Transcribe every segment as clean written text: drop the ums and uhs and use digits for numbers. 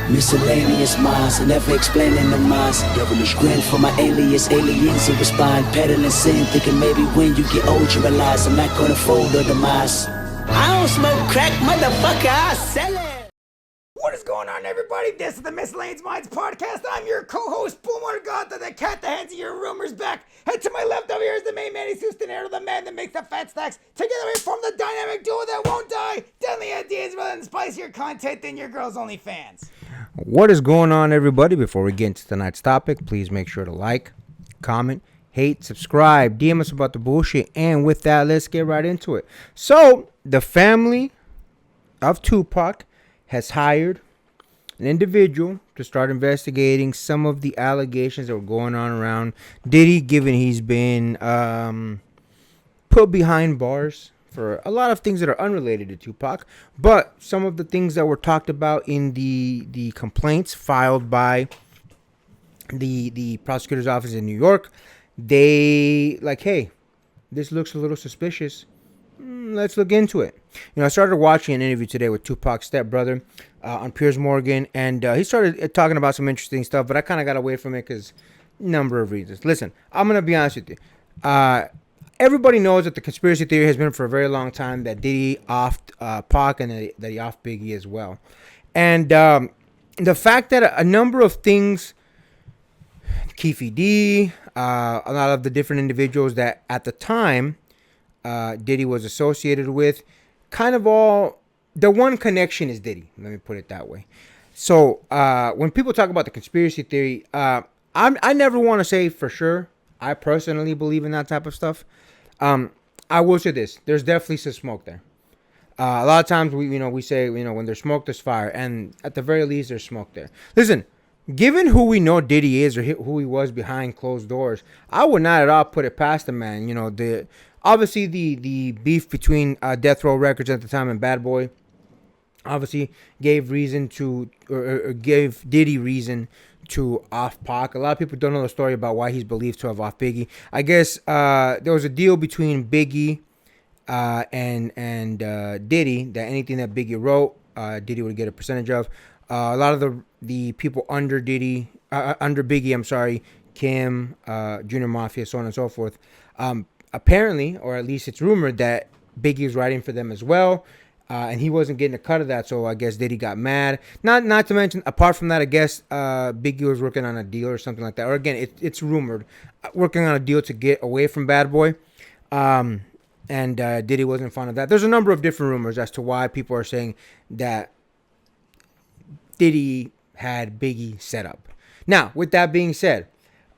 Miscellaneous minds, never explaining the minds. Devilish grin for my alias, aliens who respond. Peddling sin, thinking maybe when you get old you realize I'm not gonna fold or demise. I don't smoke crack, motherfucker, I sell it. What is going on, everybody? This is the Miscellaneous Minds podcast. I'm your co-host, Boomer God, the cat that heads your rumors back. And to my left over here is the main man, he's Houston Air, the man that makes the fat stacks. Together we form the dynamic duo that won't die. Deadly ideas rather than spicier content than your girl's OnlyFans. What is going on, everybody? Before we get into tonight's topic, please make sure to like, comment, hate, subscribe, DM us about the bullshit. And with that, let's get right into it. So, the family of Tupac has hired an individual to start investigating some of the allegations that were going on around Diddy, given he's been put behind bars for a lot of things that are unrelated to Tupac, but some of the things that were talked about in the complaints filed by the prosecutor's office in New York, they like, hey, this looks a little suspicious. Let's look into it. You know, I started watching an interview today with Tupac's stepbrother on Piers Morgan, and he started talking about some interesting stuff, but I kind of got away from it because number of reasons. Listen, I'm going to be honest with you. Everybody knows that the conspiracy theory has been for a very long time that Diddy offed Pac and that he offed Biggie as well. And the fact that a number of things, Keefe D, a lot of the different individuals that at the time Diddy was associated with, kind of all, the one connection is Diddy. Let me put it that way. So when people talk about the conspiracy theory, I never want to say for sure. I personally believe in that type of stuff. I will say this: there's definitely some smoke there. A lot of times we say when there's smoke, there's fire, and at the very least, there's smoke there. Listen, given who we know Diddy is or who he was behind closed doors, I would not at all put it past the man. Obviously the beef between Death Row Records at the time and Bad Boy obviously gave reason to or gave Diddy reason to off Pac. A lot of people don't know the story about why he's believed to have off Biggie. I guess there was a deal between Biggie and Diddy that anything that Biggie wrote, Diddy would get a percentage of. A lot of the people under Biggie, Kim, Junior Mafia, so on and so forth. Apparently, or at least it's rumored that Biggie was writing for them as well. And he wasn't getting a cut of that, so I guess Diddy got mad. Not to mention, apart from that, I guess Biggie was working on a deal or something like that. Or again, it's rumored, working on a deal to get away from Bad Boy. And Diddy wasn't fond of that. There's a number of different rumors as to why people are saying that Diddy had Biggie set up. Now, with that being said,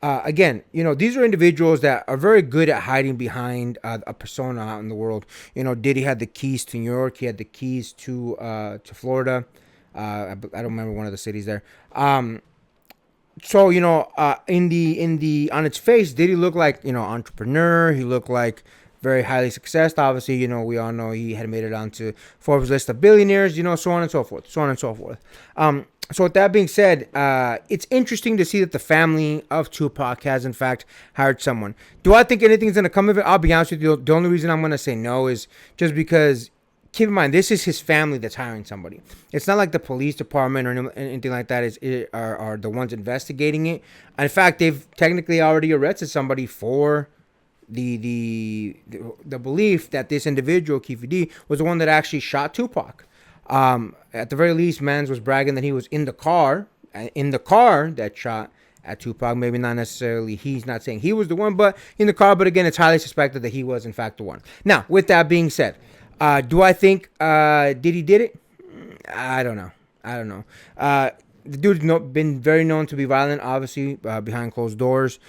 again, these are individuals that are very good at hiding behind a persona out in the world. Diddy had the keys to New York. He had the keys to Florida. I don't remember one of the cities there. So in the on its face, Diddy looked like entrepreneur. He looked like very highly successful. Obviously, we all know he had made it onto Forbes list of billionaires. So on and so forth. So with that being said, it's interesting to see that the family of Tupac has, in fact, hired someone. Do I think anything's going to come of it? I'll be honest with you. The only reason I'm going to say no is just because, keep in mind, this is his family that's hiring somebody. It's not like the police department or anything like that are the ones investigating it. In fact, they've technically already arrested somebody for the belief that this individual, Keefe D, was the one that actually shot Tupac. At the very least, Mans was bragging that he was in the car that shot at Tupac. Maybe not necessarily, he's not saying he was the one, but in the car. But again, it's highly suspected that he was in fact the one. Now, with that being said, do I think Diddy did it? I don't know. The dude's been very known to be violent, obviously, behind closed doors.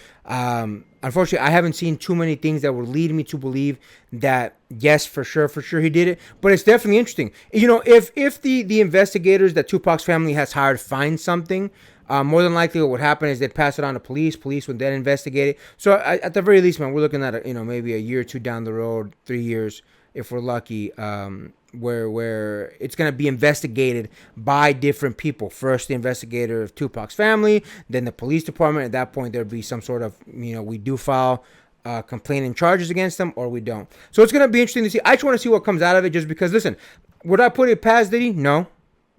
Unfortunately, I haven't seen too many things that would lead me to believe that, yes, for sure he did it. But it's definitely interesting. If the investigators that Tupac's family has hired find something, more than likely what would happen is they'd pass it on to police. Police would then investigate it. So at the very least, man, we're looking at maybe a year or two down the road, 3 years, if we're lucky, where it's going to be investigated by different people. First, the investigator of Tupac's family, then the police department. At that point, there'd be some sort of, we do file complaint and charges against them, or we don't. So it's going to be interesting to see. I just want to see what comes out of it, just because, listen, would I put it past Diddy? No.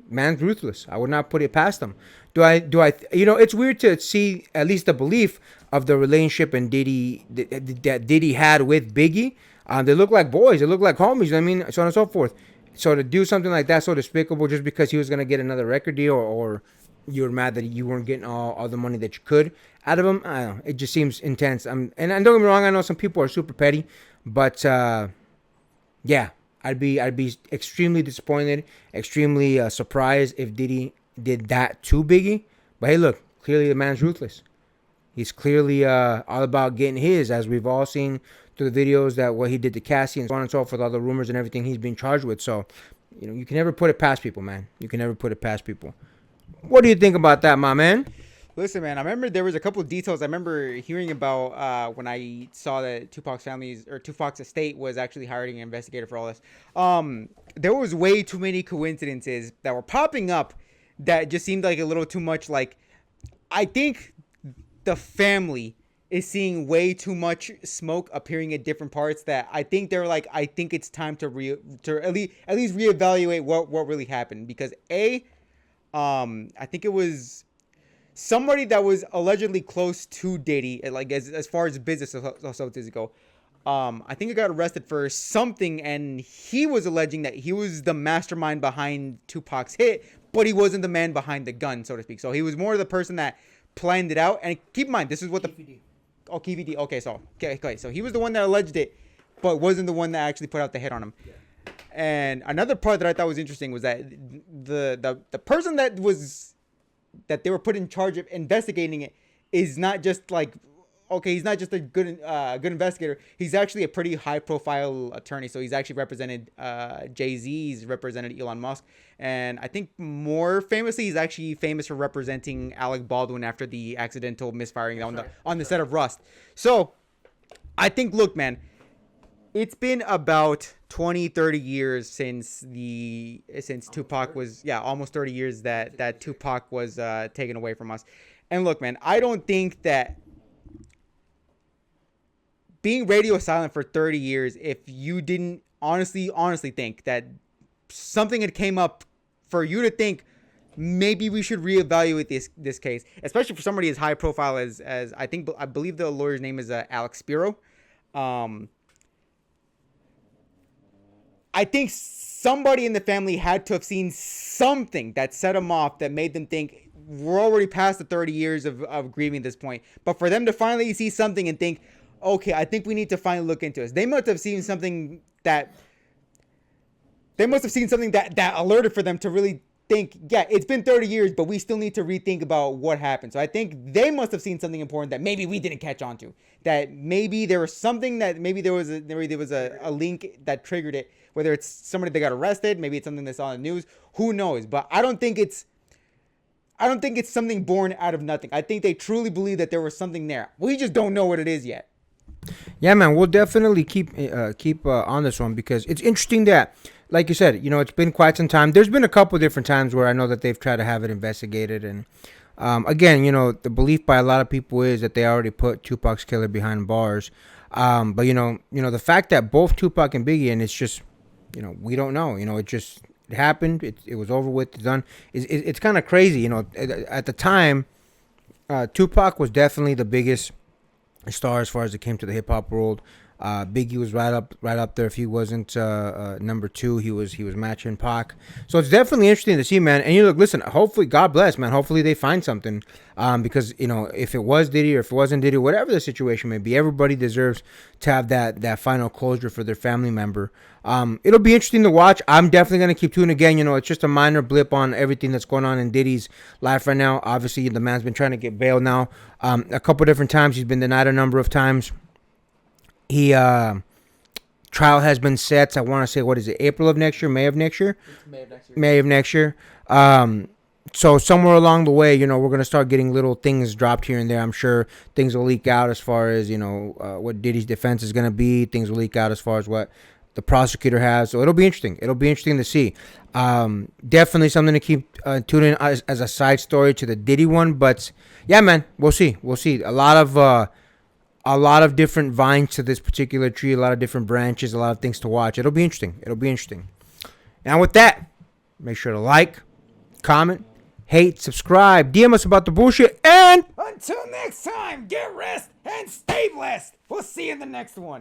man's ruthless. I would not put it past him. It's weird to see at least the belief of the relationship and that Diddy had with Biggie. They look like boys. They look like homies. You know what I mean, so on and so forth. So to do something like that so despicable just because he was gonna get another record deal, or you were mad that you weren't getting all the money that you could out of him, I don't know. It just seems intense. And don't get me wrong. I know some people are super petty, but yeah, I'd be extremely disappointed, extremely surprised if Diddy did that to Biggie. But hey, look, clearly the man's ruthless. He's clearly all about getting his, as we've all seen through the videos that what he did to Cassie and so on and so forth, all the rumors and everything he's been charged with. So, you can never put it past people, man. You can never put it past people. What do you think about that, my man? Listen, man, I remember there was a couple of details I remember hearing about when I saw that Tupac's estate was actually hiring an investigator for all this. There was way too many coincidences that were popping up that just seemed like a little too much. Like, I think the family is seeing way too much smoke appearing at different parts that I think they're like, I think it's time to at least reevaluate what really happened, because I think it was somebody that was allegedly close to Diddy, like as far as business associates go. I think he got arrested for something, and he was alleging that he was the mastermind behind Tupac's hit, but he wasn't the man behind the gun, so to speak. So he was more the person that planned it out. And keep in mind, this is what KVD. Okay, so he was the one that alleged it, but wasn't the one that actually put out the hit on him. Yeah. And another part that I thought was interesting was that the person that they were put in charge of investigating it is not just like, okay, he's not just a good investigator. He's actually a pretty high profile attorney. So he's actually represented Jay-Z, he's represented Elon Musk, and I think more famously, he's actually famous for representing Alec Baldwin after the accidental misfiring on the set of Rust. So I think, look, man, it's been about 20-30 years since Tupac was, almost 30 years that Tupac was taken away from us. And look, man, I don't think that being radio silent for 30 years, if you didn't honestly think that something had came up for you to think maybe we should reevaluate this case, especially for somebody as high profile as I believe the lawyer's name is Alex Spiro. I think somebody in the family had to have seen something that set them off, that made them think we're already past the 30 years of grieving at this point. But for them to finally see something and think, okay, I think we need to finally look into this. They must have seen something that alerted for them to really think, yeah, it's been 30 years, but we still need to rethink about what happened. So I think they must have seen something important that maybe we didn't catch on to. That maybe there was something that maybe there was a link that triggered it. Whether it's somebody that got arrested, maybe it's something they saw in the news. Who knows? But I don't think it's something born out of nothing. I think they truly believe that there was something there. We just don't know what it is yet. Yeah, man, we'll definitely keep on this one, because it's interesting that, like you said, it's been quite some time. There's been a couple different times where I know that they've tried to have it investigated, and again, the belief by a lot of people is that they already put Tupac's killer behind bars. But the fact that both Tupac and Biggie, and it's just, we don't know. It happened. It was over with. It's done. It's kind of crazy. At the time, Tupac was definitely the biggest star as far as it came to the hip hop world. Biggie was right up there. If he wasn't number two, he was matching Pac. So it's definitely interesting to see, man. And listen, hopefully, God bless, man. Hopefully they find something, because if it was Diddy or if it wasn't Diddy, whatever the situation may be, everybody deserves to have that final closure for their family member. It'll be interesting to watch. I'm definitely gonna keep tuning. Again, it's just a minor blip on everything that's going on in Diddy's life right now. Obviously, the man's been trying to get bail now a couple different times. He's been denied a number of times. He trial has been set. I want to say, what is it, April of next year, May of next year? May of next year. So somewhere along the way, we're gonna start getting little things dropped here and there. I'm sure things will leak out as far as what Diddy's defense is gonna be. Things will leak out as far as what the prosecutor has. So it'll be interesting. It'll be interesting to see. Definitely something to keep tuning in as a side story to the Diddy one. But yeah, man, we'll see. A lot of different vines to this particular tree, a lot of different branches, a lot of things to watch. It'll be interesting. And with that, make sure to like, comment, hate, subscribe, DM us about the bullshit, and Until next time, get rest and stay blessed. We'll see you in the next one.